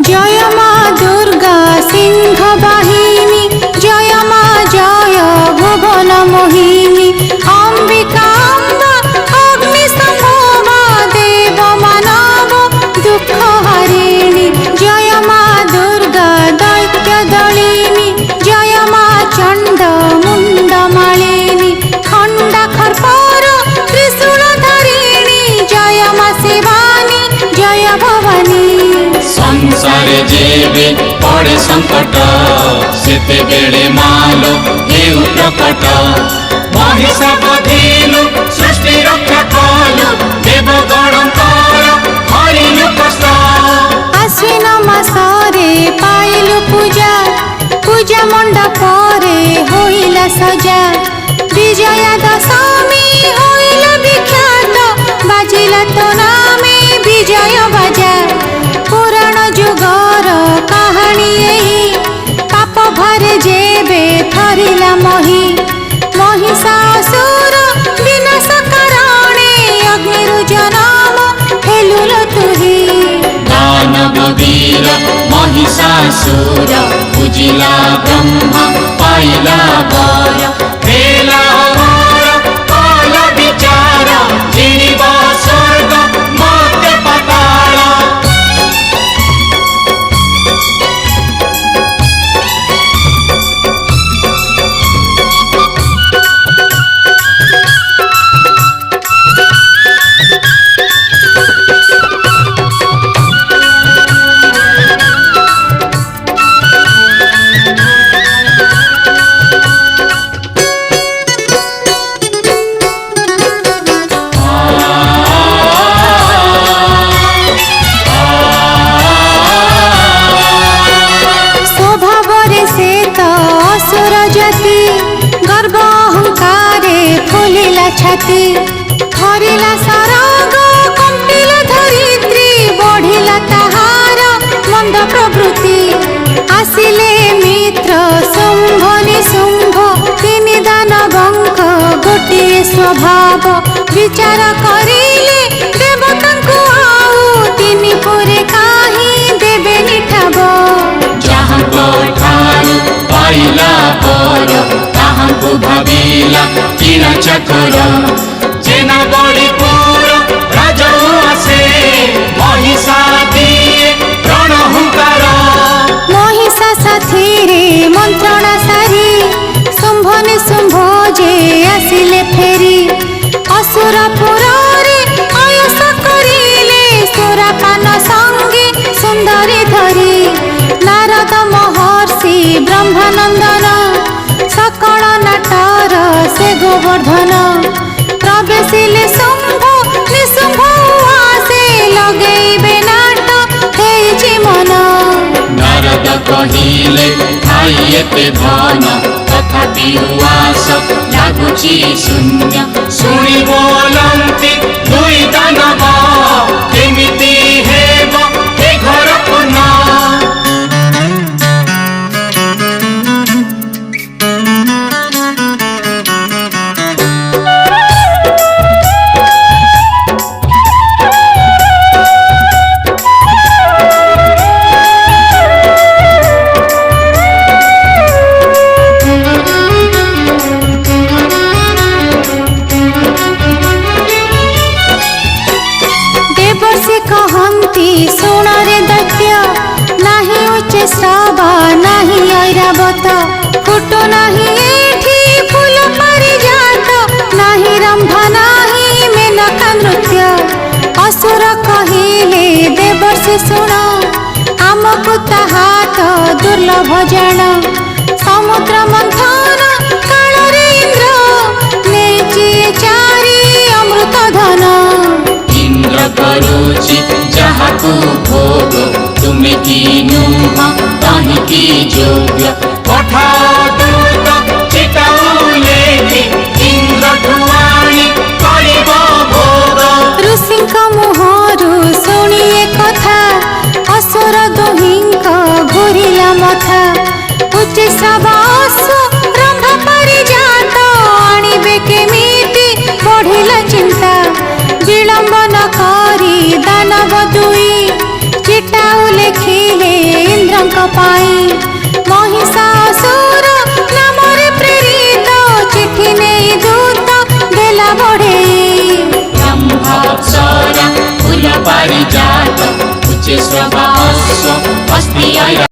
जय माँ दुर्गा सिंह वाहिनी, जय माँ जय भुवन मोहिनी, अंबिका अम्बा अग्नि संभवा देव मानव दुख हरिणी, जय माँ दुर्गा दैत्य दलिनी, जय माँ चंड मुंड मालिनी, खंडा खरपर त्रिशूल धरिणी, जय माँ शिवानी जय भवानी। संसारे जेबे पड़े संकट सेते बेले मालो हेउ प्रकट, महिषा बधिलु सृष्टि रक्षा कलु देवगणंकर हरिलु कष्ट। आश्विन मासरे पाइलु पूजा, पूजा मंडपरे होइला सजा, विजया दशमी होइला विख्यात, बाजिला तो नामे विजय बाजा। पुराण जुगर कहानी एही, पाप भरे जेबे थरिला मही, महिषासुर विनाश करणे अग्निरु जनम हेलुल तुही। दानव वीर महिषासुर पूजिला ब्रह्मा पाइला वर, हेला वर काल विचार जिणिब स्वर्ग मर्त्य पाताल। स्वभावरे से तो असुर जाति, गर्व अहंकारे फुलिला छाती, थरिला सरग कंपिला धरित्री, बढ़िला ताहार मंद प्रवृत्ति। आसिले मित्र शुंभ निशुंभ, तिनि दानवंक गोटिए स्वभाव, विचार करिले देवतांकु आउ, तिनि पुरे काहि देबेनि ठाव। जहाँको ठारू पाइला पर ताहाँको भाविला किना चकर, जेना बड़ी पुर राजा आसे महिषा दिए रण हुंकार। महिषा साथीरे मंत्रणा सारी, शुंभ निशुंभ जे आसिले फेरी, असुरपुरे अयस करिले सुरापान संगी सुंदरी धरी। नारद महर्षि ब्रह्मानंदन, सकल नाटर से गोवर्धन, प्रवेशिले शुंभ निशुंभ आसे लगेइबे नाट हेइछि मन। नारद कहिले थाई एते धन, तथापि उआस लागुछि शून्य, शुणी बोलन्ति दुई दानव केमिति हेब ए घर पुनः। देवर्षि कहन्ति शुण रे दैत्य, नाही उच्चे श्राव नाही ऐरावत, फुटो नाही एठी फूल पारिजात, नाही रंभ नाही मेनका नृत्य। असुर कहिले देवर्षि शुण, आमकु ताहा तो दुर्लभ जान, समुद्र मंथन काଳରେ इंद्र नेइछि चारि अमृत धन। इंद्र करुछि जाहाकु भोग, तुमे की नुह ताहि की जोग्य। पठा दूत चिताउ लेखि इंद्र ठुआणी करिब भोग। ऋषिंक मुहरु शुणिए कथा, असुर दुहिंक घुरिला मथा। उच्च श्रावास रंभ पारिजात, आनिबे केमिति बढ़िला चिंता। विलंब न करी दानव दुई, चिटाउ पाई महिषासुर नामरे प्रेरित चिठी नहीं दूत देला बढ़ेई ब्रह्मोत्सर फूल पारिजात उच्च श्रवा अश्व